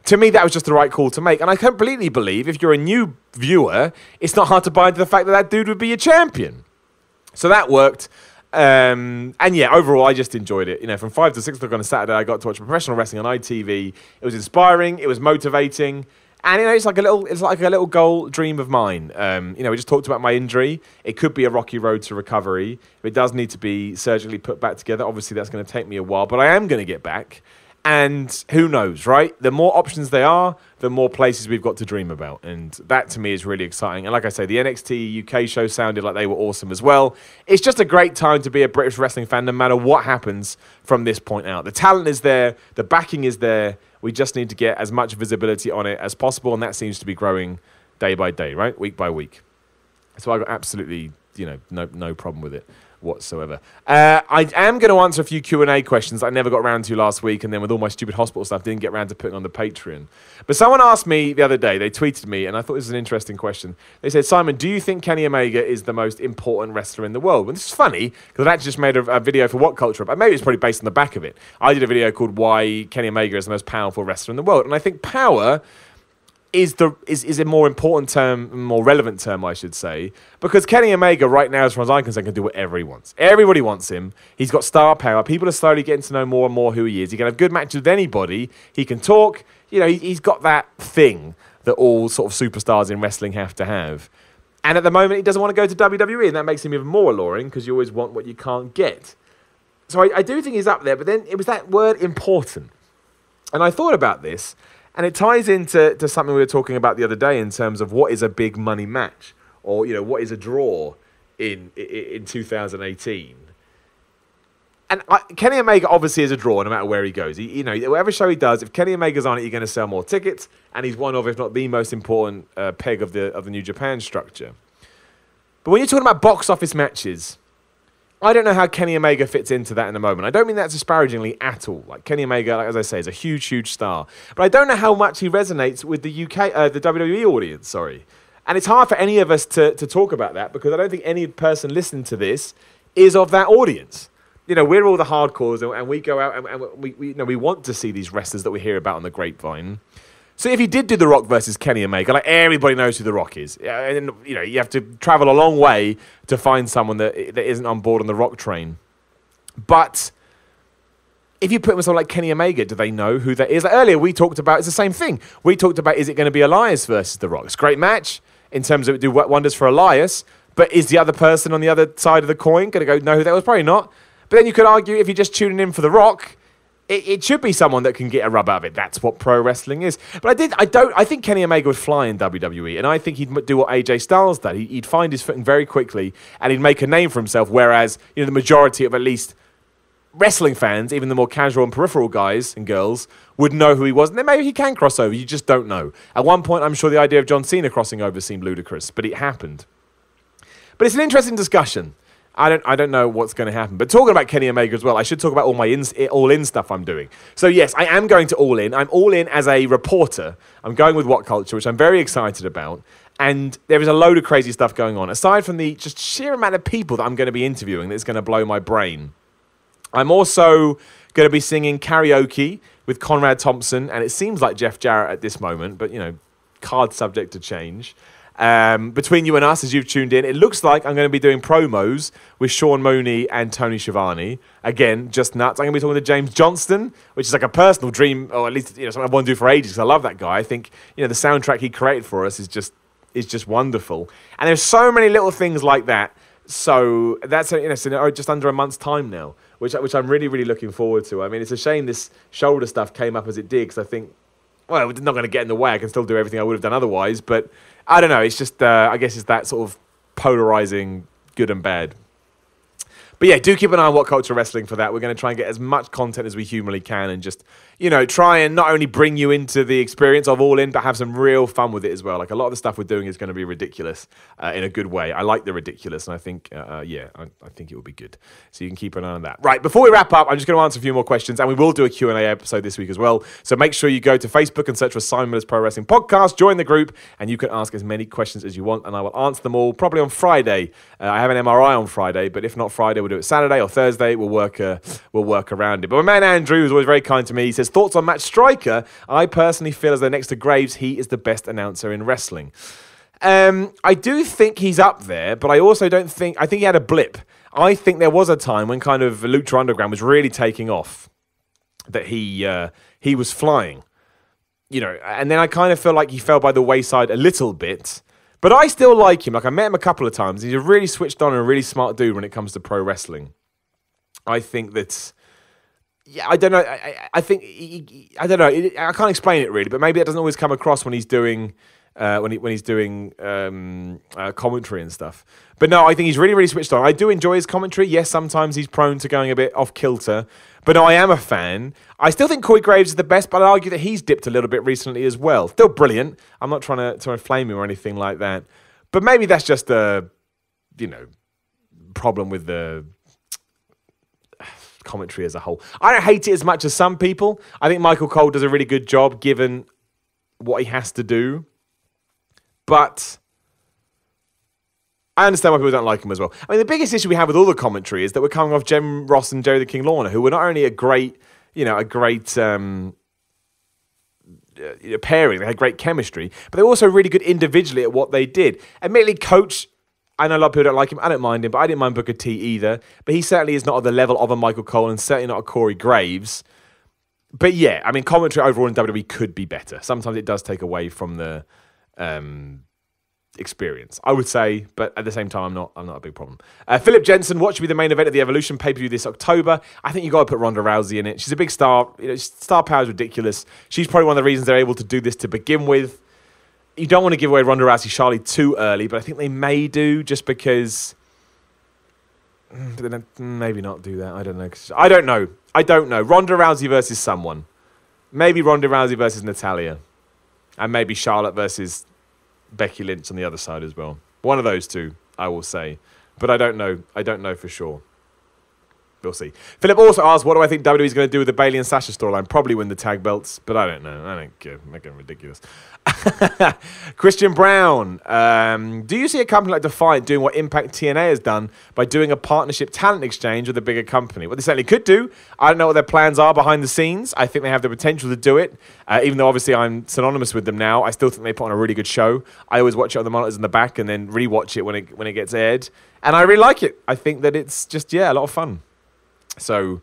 To me, that was just the right call to make, and I completely believe if you're a new viewer, it's not hard to buy into the fact that that dude would be a champion. So that worked. And yeah, overall, I just enjoyed it. You know, from 5 to 6 o'clock on a Saturday, I got to watch professional wrestling on ITV. It was inspiring. It was motivating. And, you know, it's like a little goal dream of mine. You know, we just talked about my injury. It could be a rocky road to recovery. It does need to be surgically put back together. Obviously, that's going to take me a while, but I am going to get back. And who knows, right? The more options there are, the more places we've got to dream about. And that, to me, is really exciting. And like I say, the NXT UK show sounded like they were awesome as well. It's just a great time to be a British wrestling fan, no matter what happens from this point out. The talent is there. The backing is there. We just need to get as much visibility on it as possible. And that seems to be growing day by day, right? Week by week. So I got absolutely, you know, no problem with it whatsoever. I am going to answer a few Q&A questions I never got around to last week, and then with all my stupid hospital stuff, didn't get around to putting on the Patreon. But someone asked me the other day, they tweeted me, and I thought this was an interesting question. They said, Simon, do you think Kenny Omega is the most important wrestler in the world? And this is funny, because I actually just made a video for What Culture, but maybe it's probably based on the back of it. I did a video called Why Kenny Omega is the most powerful wrestler in the world, and I think power is a more important term, more relevant term, I should say, because Kenny Omega right now, as far as I'm concerned, can do whatever he wants. Everybody wants him. He's got star power. People are slowly getting to know more and more who he is. He can have good matches with anybody. He can talk. You know, he's got that thing that all sort of superstars in wrestling have to have. And at the moment, he doesn't want to go to WWE, and that makes him even more alluring, because you always want what you can't get. So I do think he's up there, but then it was that word important. And I thought about this, and it ties into something we were talking about the other day in terms of what is a big money match, or, you know, what is a draw in 2018. And Kenny Omega obviously is a draw no matter where he goes. You know, whatever show he does, if Kenny Omega's on it, you're going to sell more tickets, and he's one of, if not the most important peg of the New Japan structure. But when you're talking about box office matches, I don't know how Kenny Omega fits into that in the moment. I don't mean that disparagingly at all. Like, Kenny Omega, like, as I say, is a huge, huge star. But I don't know how much he resonates with the WWE audience, sorry. And it's hard for any of us to talk about that, because I don't think any person listening to this is of that audience. You know, we're all the hardcores, and we go out and we want to see these wrestlers that we hear about on the grapevine. So if you did do The Rock versus Kenny Omega, like, everybody knows who The Rock is. And, you know, you have to travel a long way to find someone that isn't on board on the Rock train. But if you put someone like Kenny Omega, do they know who that is? Like, earlier we talked about, it's the same thing. We talked about, is it going to be Elias versus The Rock? It's a great match in terms of it do wonders for Elias, but is the other person on the other side of the coin going to go, know who that was? Probably not. But then you could argue, if you're just tuning in for The Rock, it should be someone that can get a rub out of it. That's what pro wrestling is. But I think Kenny Omega would fly in WWE, and I think he'd do what AJ Styles did. He'd find his footing very quickly, and he'd make a name for himself, whereas, you know, the majority of at least wrestling fans, even the more casual and peripheral guys and girls, would know who he was. And then maybe he can cross over. You just don't know. At one point, I'm sure the idea of John Cena crossing over seemed ludicrous, but it happened. But it's an interesting discussion. I don't know what's going to happen. But talking about Kenny Omega as well, I should talk about all my all-in stuff I'm doing. So yes, I am going to All In. I'm All In as a reporter. I'm going with What Culture, which I'm very excited about. And there is a load of crazy stuff going on. Aside from the just sheer amount of people that I'm going to be interviewing, that's going to blow my brain. I'm also going to be singing karaoke with Conrad Thompson, and it seems like Jeff Jarrett at this moment, but, card subject to change. Between you and us, as you've tuned in, it looks like I'm going to be doing promos with Sean Mooney and Tony Schiavone. Again, just nuts. I'm going to be talking to James Johnston, which is like a personal dream, or at least something I want to do for ages, because I love that guy. I think the soundtrack he created for us is just wonderful. And there's so many little things like that. So that's so just under a month's time now, which I'm really, really looking forward to. I mean, it's a shame this shoulder stuff came up as it did, because I think, well, it's not going to get in the way. I can still do everything I would have done otherwise, but I don't know. It's just, I guess it's that sort of polarizing good and bad. But yeah, do keep an eye on What Culture Wrestling for that. We're going to try and get as much content as we humanly can and just, try and not only bring you into the experience of All In, but have some real fun with it as well. Like, a lot of the stuff we're doing is going to be ridiculous in a good way. I like the ridiculous, and I think, I think it will be good. So you can keep an eye on that. Right, before we wrap up, I'm just going to answer a few more questions, and we will do a Q&A episode this week as well. So make sure you go to Facebook and search for Simon Miller's Pro Wrestling Podcast, join the group, and you can ask as many questions as you want, and I will answer them all probably on Friday. I have an MRI on Friday, but if not Friday, we'll do it Saturday or Thursday. We'll work around it. But my man Andrew is always very kind to me. He says, thoughts on Matt Striker? I personally feel as though next to Graves, he is the best announcer in wrestling. I do think he's up there, but I also don't think... I think he had a blip. I think there was a time when kind of Lucha Underground was really taking off, that he was flying. And then I kind of feel like he fell by the wayside a little bit. But I still like him. Like, I met him a couple of times. He's a really switched on and a really smart dude when it comes to pro wrestling. I think that... Yeah, I don't know. I think... I don't know. I can't explain it really, but maybe that doesn't always come across when he's doing... when he's doing commentary and stuff. But no, I think he's really, really switched on. I do enjoy his commentary. Yes, sometimes he's prone to going a bit off kilter. But no, I am a fan. I still think Corey Graves is the best, but I'd argue that he's dipped a little bit recently as well. Still brilliant. I'm not trying to flame him or anything like that. But maybe that's just a, problem with the commentary as a whole. I don't hate it as much as some people. I think Michael Cole does a really good job given what he has to do. But I understand why people don't like him as well. I mean, the biggest issue we have with all the commentary is that we're coming off Jem Ross and Jerry the King Lawler, who were not only a great pairing, they had great chemistry, but they were also really good individually at what they did. Admittedly, Coach, I know a lot of people don't like him, I don't mind him, but I didn't mind Booker T either. But he certainly is not at the level of a Michael Cole and certainly not a Corey Graves. But yeah, I mean, commentary overall in WWE could be better. Sometimes it does take away from the experience, I would say, but at the same time, I'm not a big problem. Philip Jensen, what should be the main event of the Evolution pay-per-view this October? I think you got to put Ronda Rousey in it. She's a big star. Star power is ridiculous. She's probably one of the reasons they're able to do this to begin with. You don't want to give away Ronda Rousey Charlie too early, but I think they may do just because. But then maybe not do that. I don't know. I don't know. Ronda Rousey versus someone. Maybe Ronda Rousey versus Natalya. And maybe Charlotte versus Becky Lynch on the other side as well. One of those two, I will say. But I don't know. I don't know for sure. We'll see. Philip also asked, what do I think WWE's going to do with the Bayley and Sasha storyline? Probably win the tag belts, but I don't know. I don't care. I'm making it ridiculous. Christian Brown. Do you see a company like Defiant doing what Impact TNA has done by doing a partnership talent exchange with a bigger company? Well, they certainly could do. I don't know what their plans are behind the scenes. I think they have the potential to do it. Even though obviously I'm synonymous with them now, I still think they put on a really good show. I always watch it on the monitors in the back and then rewatch it when it gets aired. And I really like it. I think that it's just, a lot of fun. So,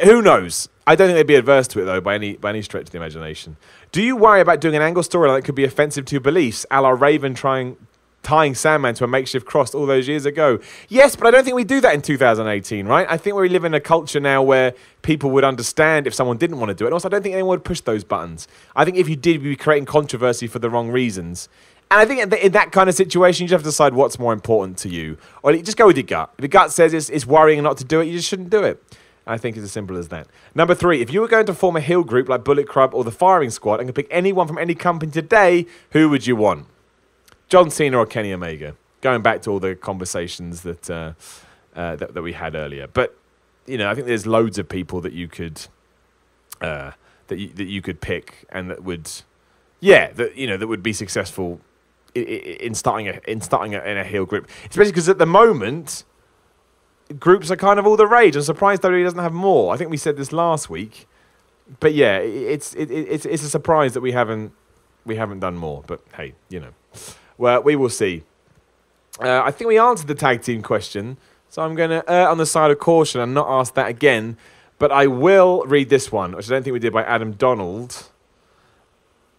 who knows? I don't think they'd be adverse to it, though, by any stretch of the imagination. Do you worry about doing an angle storyline that could be offensive to your beliefs, a la Raven tying Sandman to a makeshift cross all those years ago? Yes, but I don't think we do that in 2018, right? I think we live in a culture now where people would understand if someone didn't want to do it. And also, I don't think anyone would push those buttons. I think if you did, you'd be creating controversy for the wrong reasons. And I think in that kind of situation, you just have to decide what's more important to you. Or just go with your gut. If your gut says it's worrying not to do it, you just shouldn't do it. I think it's as simple as that. Number 3, if you were going to form a heel group like Bullet Club or the Firing Squad and could pick anyone from any company today, who would you want? John Cena or Kenny Omega? Going back to all the conversations that we had earlier. But, I think there's loads of people that you could that you could pick and that would that would be successful in starting in a heel group, especially because at the moment, groups are kind of all the rage. I'm surprised WWE doesn't have more. I think we said this last week, but yeah, it's a surprise that we haven't done more. But hey, you know, well, we will see. I think we answered the tag team question, so I'm going to err on the side of caution and not ask that again. But I will read this one, which I don't think we did, by Adam Donald.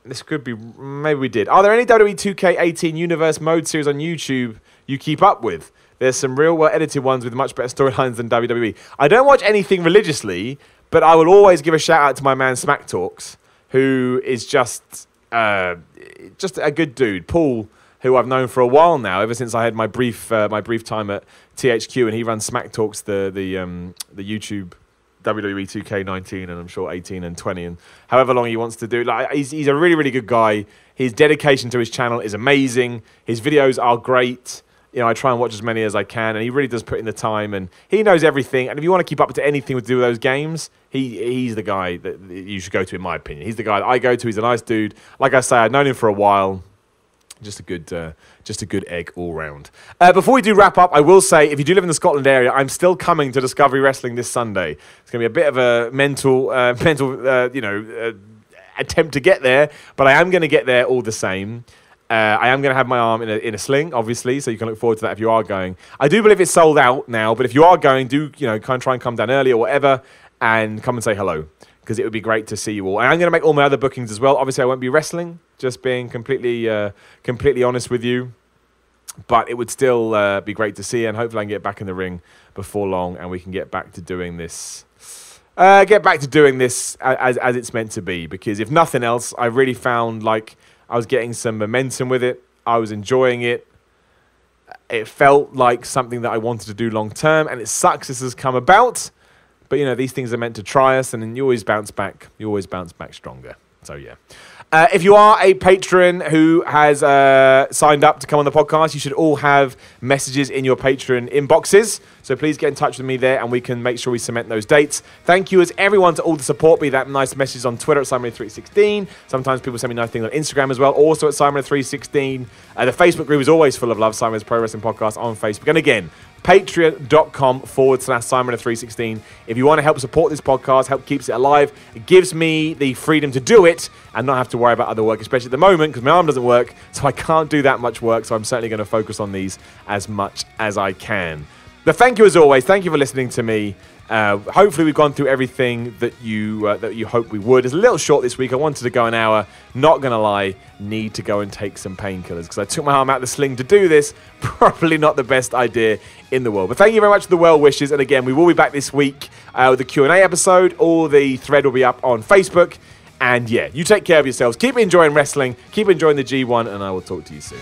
This could be, maybe we did. Are there any WWE 2K18 Universe Mode series on YouTube you keep up with? There's some real well edited ones with much better storylines than WWE. I don't watch anything religiously, but I will always give a shout out to my man Smack Talks, who is just a good dude. Paul, who I've known for a while now, ever since I had my brief time at THQ, and he runs Smack Talks, the YouTube WWE 2K19, and I'm sure 18 and 20, and however long he wants to do. Like, he's a really, really good guy. His dedication to his channel is amazing. His videos are great. You know, I try and watch as many as I can, and he really does put in the time, and he knows everything. And if you want to keep up to anything to do with those games, he's the guy that you should go to, in my opinion. He's the guy that I go to. He's a nice dude. Like I say, I've known him for a while. Just a good egg all round. Before we do wrap up, I will say, if you do live in the Scotland area, I'm still coming to Discovery Wrestling this Sunday. It's going to be a bit of a mental attempt to get there, but I am going to get there all the same. I am going to have my arm in a sling, obviously, so you can look forward to that if you are going. I do believe it's sold out now, but if you are going, do kind of try and come down early or whatever, and come and say hello, because it would be great to see you all. And I'm going to make all my other bookings as well. Obviously, I won't be wrestling, just being completely honest with you. But it would still be great to see you, and hopefully I can get back in the ring before long, and we can get back to doing this. As it's meant to be. Because if nothing else, I really found like I was getting some momentum with it. I was enjoying it. It felt like something that I wanted to do long term, and it sucks this has come about. But, you know, these things are meant to try us, and then you always bounce back. You always bounce back stronger. So, yeah. If you are a patron who has signed up to come on the podcast, you should all have messages in your Patreon inboxes. So please get in touch with me there, and we can make sure we cement those dates. Thank you as everyone to all the support. Be that nice messages on Twitter at Simon316. Sometimes people send me nice things on Instagram as well. Also at Simon316. The Facebook group is always full of love. Simon's Pro Wrestling Podcast on Facebook. And again, patreon.com/Simon316. If you want to help support this podcast, help keeps it alive, it gives me the freedom to do it and not have to worry about other work, especially at the moment because my arm doesn't work, so I can't do that much work. So I'm certainly going to focus on these as much as I can. But thank you as always. Thank you for listening to me. Hopefully we've gone through everything that you hope we would. It's a little short this week. I wanted to go an hour. Not going to lie, need to go and take some painkillers because I took my arm out of the sling to do this. Probably not the best idea in the world. But thank you very much for the well wishes. And again, we will be back this week with a Q&A episode. All the thread will be up on Facebook. And yeah, you take care of yourselves. Keep enjoying wrestling. Keep enjoying the G1. And I will talk to you soon.